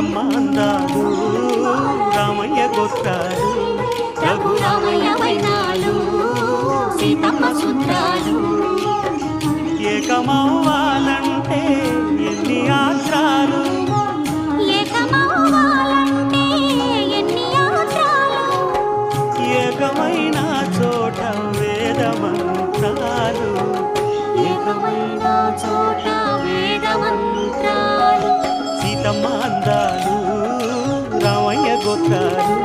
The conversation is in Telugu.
సీతమ్మ అందాలు రామయ్య గోత్రాలు రఘురామయ్య వైనాలు సీతమ్మ సూత్రాలు ఏకమవ్వాలంటే ఎన్ని ఆత్రాలు ఏకమవ్వాలంటే ఎన్ని యాత్రాలు ఏకమైన చోట వేద మంత్రాలు ఏకమైన చోట వేద మంత్రాలు సీతమ్మ అందాలు రామయ్య గోత్రాలు